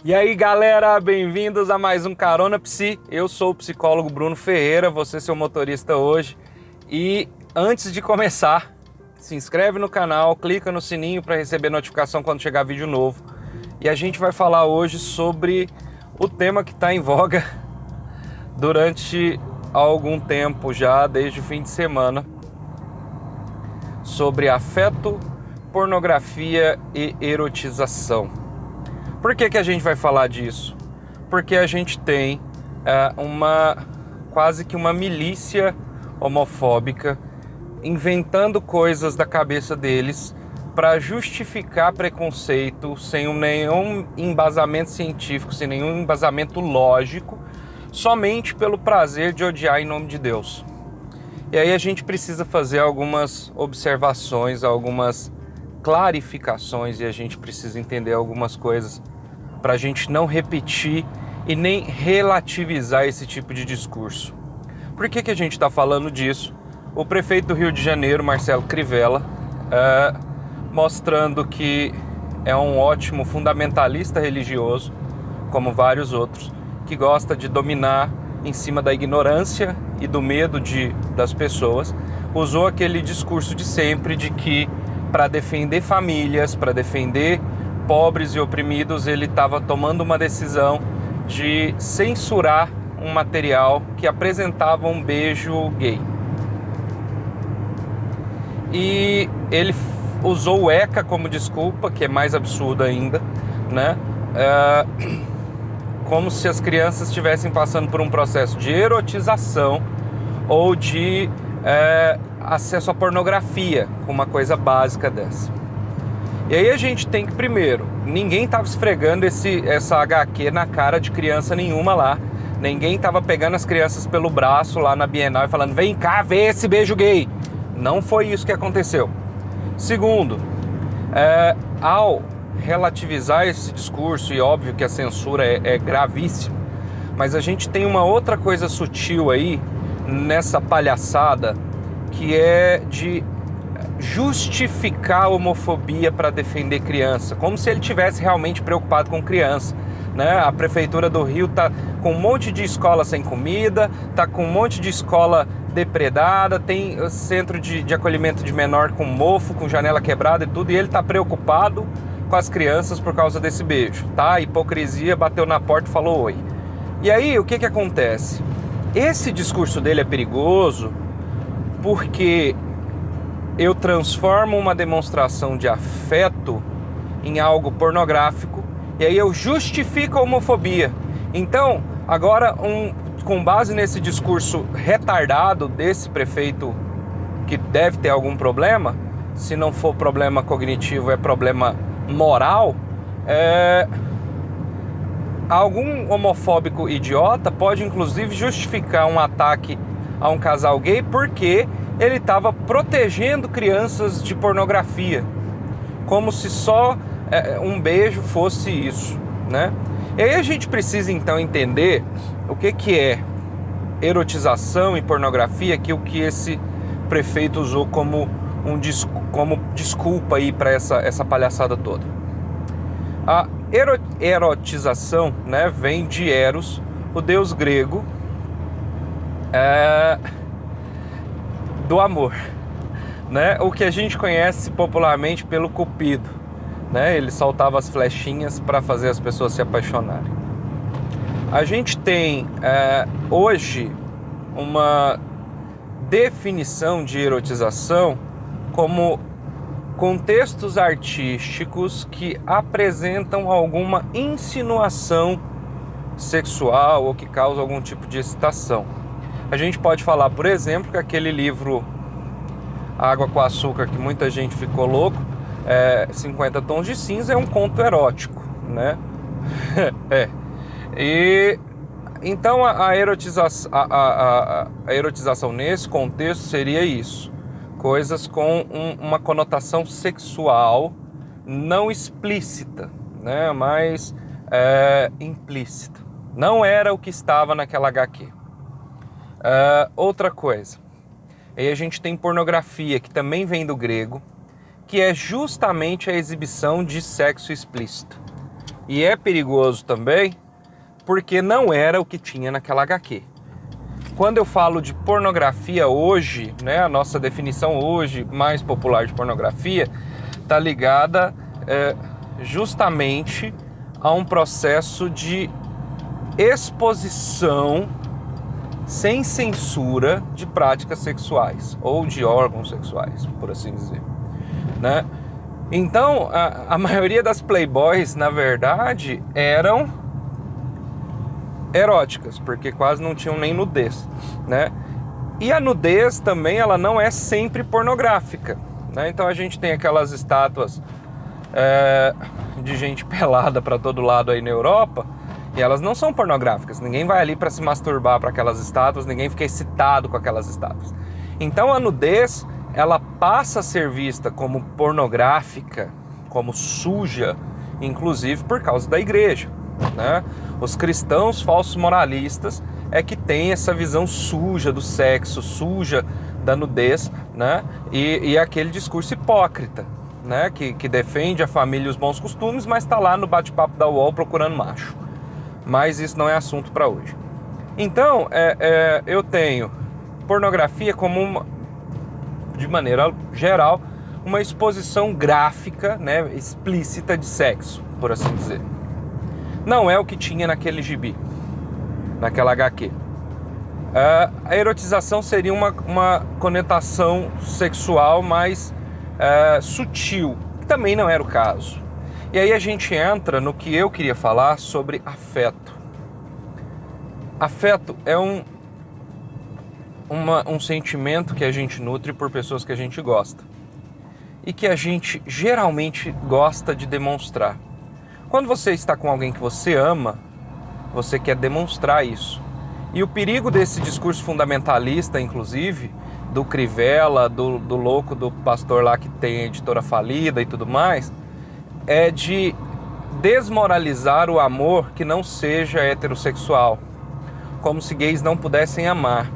E aí galera, bem-vindos a mais um Carona Psi. Eu sou o psicólogo Bruno Ferreira, você seu motorista hoje. E antes de começar, se inscreve no canal, clica no sininho para receber notificação quando chegar vídeo novo. E a gente vai falar hoje sobre o tema que está em voga durante algum tempo já, desde o fim de semana, sobre afeto, pornografia e erotização. Por que a gente vai falar disso? Porque a gente tem quase que uma milícia homofóbica inventando coisas da cabeça deles para justificar preconceito sem nenhum embasamento científico, sem nenhum embasamento lógico, somente pelo prazer de odiar em nome de Deus. E aí a gente precisa fazer algumas observações, algumas clarificações, e a gente precisa entender algumas coisas para a gente não repetir e nem relativizar esse tipo de discurso. Por que a gente está falando disso? O prefeito do Rio de Janeiro, Marcelo Crivella, mostrando que é um ótimo fundamentalista religioso, como vários outros, que gosta de dominar em cima da ignorância e do medo das pessoas, usou aquele discurso de sempre de que para defender famílias, para defender pobres e oprimidos, ele estava tomando uma decisão de censurar um material que apresentava um beijo gay. E ele usou o ECA como desculpa, que é mais absurdo ainda, né? Como se as crianças estivessem passando por um processo de erotização ou de acesso à pornografia, com uma coisa básica dessa. E aí a gente tem que, primeiro, ninguém estava esfregando essa HQ na cara de criança nenhuma lá. Ninguém estava pegando as crianças pelo braço lá na Bienal e falando, vem cá ver esse beijo gay. Não foi isso que aconteceu. Segundo, ao relativizar esse discurso, e óbvio que a censura é gravíssima, mas a gente tem uma outra coisa sutil aí nessa palhaçada, que é de justificar a homofobia para defender criança, como se ele tivesse realmente preocupado com criança, né? A prefeitura do Rio tá com um monte de escola sem comida, tá com um monte de escola depredada, tem centro de acolhimento de menor com mofo, com janela quebrada e tudo, e ele tá preocupado com as crianças por causa desse beijo, tá? A hipocrisia bateu na porta e falou oi. E aí, o que acontece? Esse discurso dele é perigoso porque eu transformo uma demonstração de afeto em algo pornográfico e aí eu justifico a homofobia. Então, agora, com base nesse discurso retardado desse prefeito, que deve ter algum problema, se não for problema cognitivo, é problema moral, algum homofóbico idiota pode inclusive justificar um ataque a um casal gay porque ele estava protegendo crianças de pornografia, como se só um beijo fosse isso, né? E aí a gente precisa então entender o que é erotização e pornografia, que o que esse prefeito usou como desculpa aí para essa palhaçada toda. A erotização, né, vem de Eros, o deus grego do amor, né? O que a gente conhece popularmente pelo Cupido, né? Ele soltava as flechinhas para fazer as pessoas se apaixonarem. A gente tem hoje uma definição de erotização como contextos artísticos que apresentam alguma insinuação sexual ou que causam algum tipo de excitação. A gente pode falar, por exemplo, que aquele livro Água com Açúcar, que muita gente ficou louco, 50 Tons de Cinza, é um conto erótico, né? E então a erotização nesse contexto seria isso: coisas com uma conotação sexual não explícita, né? Mas implícita. Não era o que estava naquela HQ. Outra coisa, aí a gente tem pornografia, que também vem do grego, que é justamente a exibição de sexo explícito. E é perigoso também porque não era o que tinha naquela HQ. Quando eu falo de pornografia hoje, né, a nossa definição hoje mais popular de pornografia está ligada justamente a um processo de exposição sem censura de práticas sexuais ou de órgãos sexuais, por assim dizer, né? Então, a maioria das playboys, na verdade, eram eróticas, porque quase não tinham nem nudez, né? E a nudez também, ela não é sempre pornográfica, né? Então a gente tem aquelas estátuas de gente pelada para todo lado aí na Europa, e elas não são pornográficas. Ninguém vai ali para se masturbar para aquelas estátuas, ninguém fica excitado com aquelas estátuas. Então a nudez, ela passa a ser vista como pornográfica, como suja, inclusive por causa da igreja, né? Os cristãos falsos moralistas é que têm essa visão suja do sexo, suja da nudez, né? E aquele discurso hipócrita, né? Que defende a família e os bons costumes, mas está lá no bate-papo da UOL procurando macho. Mas isso não é assunto para hoje. Então, eu tenho pornografia como de maneira geral, uma exposição gráfica, né, explícita de sexo, por assim dizer. Não é o que tinha naquele gibi, naquela HQ. A erotização seria uma conotação sexual mais sutil, que também não era o caso. E aí a gente entra no que eu queria falar sobre afeto. Afeto é um sentimento que a gente nutre por pessoas que a gente gosta e que a gente geralmente gosta de demonstrar. Quando você está com alguém que você ama, você quer demonstrar isso. E o perigo desse discurso fundamentalista, inclusive, do Crivella, do louco do pastor lá que tem a editora falida e tudo mais, é de desmoralizar o amor que não seja heterossexual, como se gays não pudessem amar.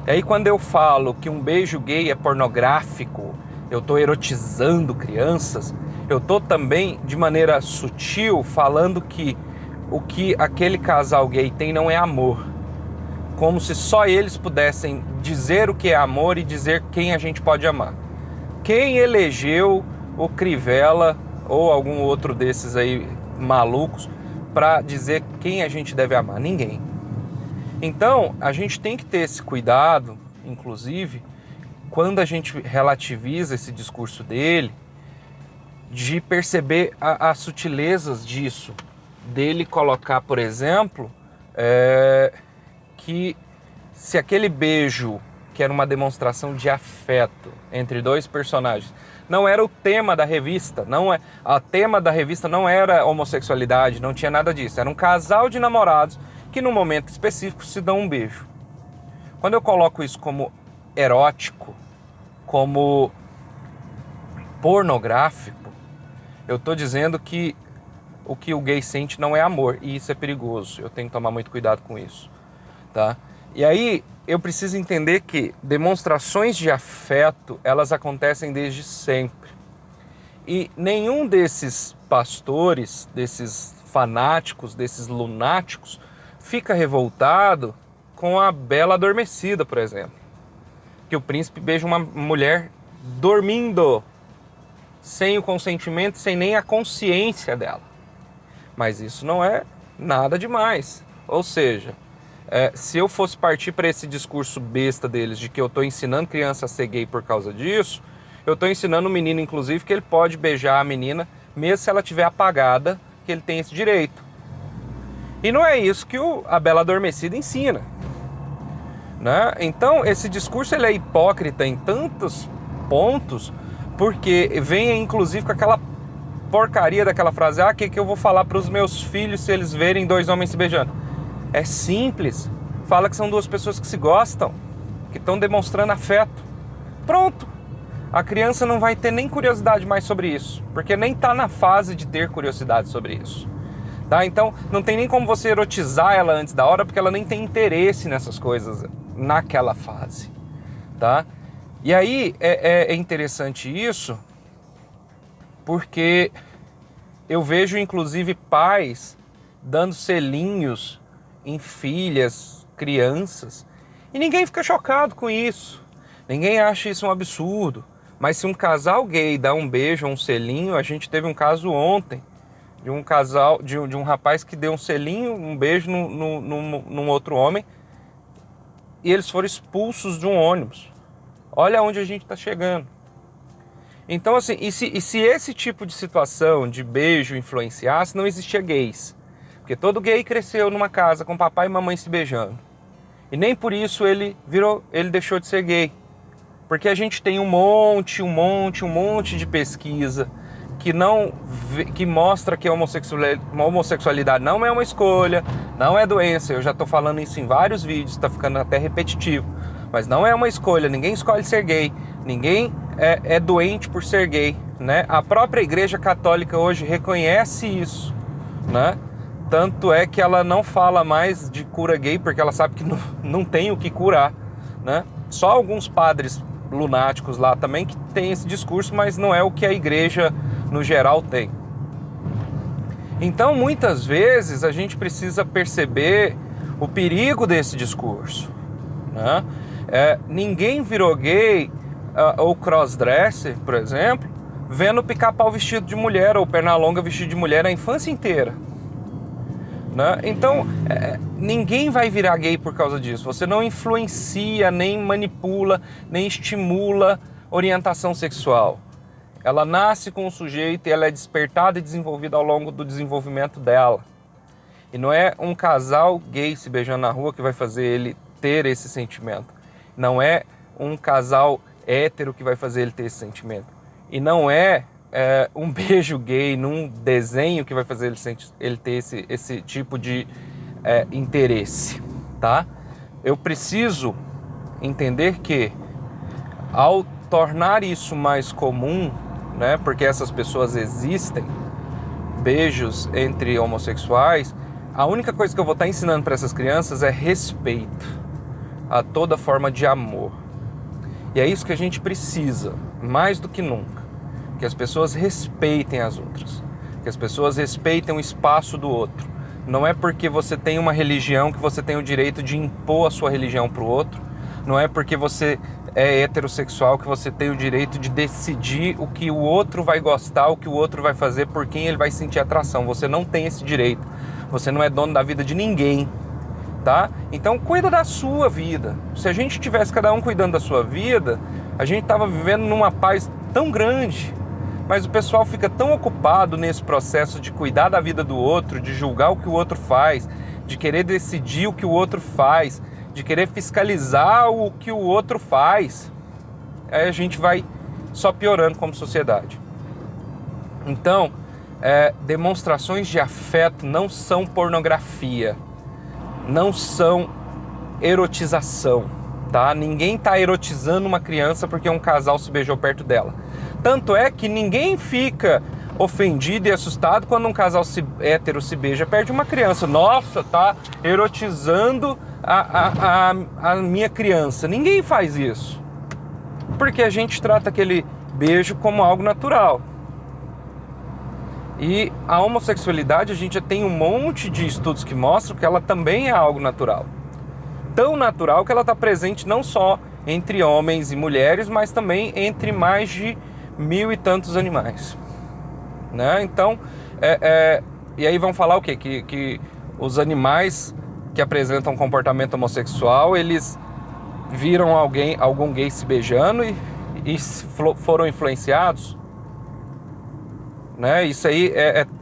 E aí quando eu falo que um beijo gay é pornográfico, eu estou erotizando crianças, eu estou também, de maneira sutil, falando que o que aquele casal gay tem não é amor. Como se só eles pudessem dizer o que é amor e dizer quem a gente pode amar. Quem elegeu o Crivella ou algum outro desses aí malucos para dizer quem a gente deve amar? Ninguém. Então, a gente tem que ter esse cuidado, inclusive, quando a gente relativiza esse discurso dele, de perceber as sutilezas disso. Dele colocar, por exemplo, que se aquele beijo, que era uma demonstração de afeto entre dois personagens, não era o tema da revista, o tema da revista não era homossexualidade, não tinha nada disso, era um casal de namorados que num momento específico se dão um beijo. Quando eu coloco isso como erótico, como pornográfico, eu estou dizendo que o que o gay sente não é amor, e isso é perigoso, eu tenho que tomar muito cuidado com isso, tá? E aí eu preciso entender que demonstrações de afeto, elas acontecem desde sempre. E nenhum desses pastores, desses fanáticos, desses lunáticos, fica revoltado com a Bela Adormecida, por exemplo. Que o príncipe beija uma mulher dormindo, sem o consentimento, sem nem a consciência dela. Mas isso não é nada demais. Ou seja, se eu fosse partir para esse discurso besta deles, de que eu estou ensinando criança a ser gay por causa disso, eu estou ensinando o menino, inclusive, que ele pode beijar a menina, mesmo se ela estiver apagada, que ele tem esse direito. E não é isso que a Bela Adormecida ensina, né? Então, esse discurso ele é hipócrita em tantos pontos, porque vem, inclusive, com aquela porcaria daquela frase, que eu vou falar para os meus filhos se eles verem dois homens se beijando? É simples, fala que são duas pessoas que se gostam, que estão demonstrando afeto. Pronto, a criança não vai ter nem curiosidade mais sobre isso, porque nem está na fase de ter curiosidade sobre isso. Tá? Então não tem nem como você erotizar ela antes da hora, porque ela nem tem interesse nessas coisas naquela fase. Tá? E aí é interessante isso, porque Eu vejo inclusive pais dando selinhos em filhas, crianças, e ninguém fica chocado com isso. Ninguém acha isso um absurdo. Mas se um casal gay dá um beijo ou um selinho, a gente teve um caso ontem de um casal, de um rapaz que deu um selinho, um beijo num outro homem, e eles foram expulsos de um ônibus. Olha onde a gente está chegando. Então, assim, e se esse tipo de situação de beijo influenciasse, não existia gays. Porque todo gay cresceu numa casa com papai e mamãe se beijando. E nem por isso ele deixou de ser gay. Porque a gente tem um monte de pesquisa que mostra que a homossexualidade não é uma escolha, não é doença. Eu já estou falando isso em vários vídeos, está ficando até repetitivo. Mas não é uma escolha, ninguém escolhe ser gay, ninguém é doente por ser gay, né? A própria Igreja Católica hoje reconhece isso, né? Tanto é que ela não fala mais de cura gay, porque ela sabe que não tem o que curar, né? Só alguns padres lunáticos lá também que tem esse discurso, mas não é o que a igreja no geral tem. Então, muitas vezes, a gente precisa perceber o perigo desse discurso, né? Ninguém virou gay ou crossdresser, por exemplo, vendo pica-pau vestido de mulher ou pernalonga vestido de mulher a infância inteira, né? Então, ninguém vai virar gay por causa disso. Você não influencia, nem manipula, nem estimula orientação sexual. Ela nasce com o sujeito e ela é despertada e desenvolvida ao longo do desenvolvimento dela. E não é um casal gay se beijando na rua que vai fazer ele ter esse sentimento. Não é um casal hétero que vai fazer ele ter esse sentimento. E não é um beijo gay num desenho que vai fazer ele ter esse tipo de interesse, tá? Eu preciso entender que, ao tornar isso mais comum, né, porque essas pessoas existem, beijos entre homossexuais, a única coisa que eu vou estar ensinando para essas crianças é respeito a toda forma de amor. E é isso que a gente precisa, mais do que nunca. Que as pessoas respeitem as outras. Que as pessoas respeitem o espaço do outro. Não é porque você tem uma religião que você tem o direito de impor a sua religião para o outro. Não é porque você é heterossexual que você tem o direito de decidir o que o outro vai gostar, o que o outro vai fazer, por quem ele vai sentir atração. Você não tem esse direito. Você não é dono da vida de ninguém. Tá? Então cuida da sua vida. Se a gente tivesse cada um cuidando da sua vida, a gente estava vivendo numa paz tão grande. Mas o pessoal fica tão ocupado nesse processo de cuidar da vida do outro, de julgar o que o outro faz, de querer decidir o que o outro faz, de querer fiscalizar o que o outro faz. Aí a gente vai só piorando como sociedade. Então, demonstrações de afeto não são pornografia. Não são erotização, tá? Ninguém está erotizando uma criança porque um casal se beijou perto dela. Tanto é que ninguém fica ofendido e assustado quando um casal hétero se beija perto de uma criança. Nossa, tá erotizando a minha criança. Ninguém faz isso. Porque a gente trata aquele beijo como algo natural. E a homossexualidade, a gente já tem um monte de estudos que mostram que ela também é algo natural. Tão natural que ela está presente não só entre homens e mulheres, mas também entre mais de 1000 e tantos animais, né? Então, e aí vão falar o quê? Que os animais que apresentam comportamento homossexual, eles viram algum gay se beijando e foram influenciados, né? Isso aí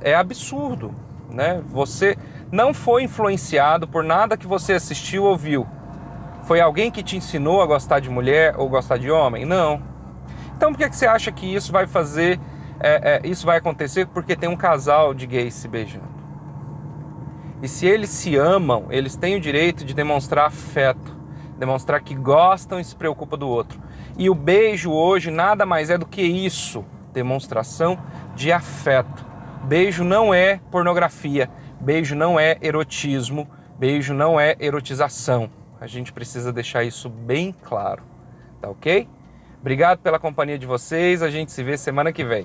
é absurdo, né? Você não foi influenciado por nada que você assistiu ou viu. Foi alguém que te ensinou a gostar de mulher ou gostar de homem? Não. Então por que você acha que isso vai fazer, isso vai acontecer porque tem um casal de gays se beijando? E se eles se amam, eles têm o direito de demonstrar afeto, demonstrar que gostam e se preocupam do outro. E o beijo hoje nada mais é do que isso, demonstração de afeto. Beijo não é pornografia, beijo não é erotismo, beijo não é erotização. A gente precisa deixar isso bem claro, tá ok? Obrigado pela companhia de vocês, a gente se vê semana que vem.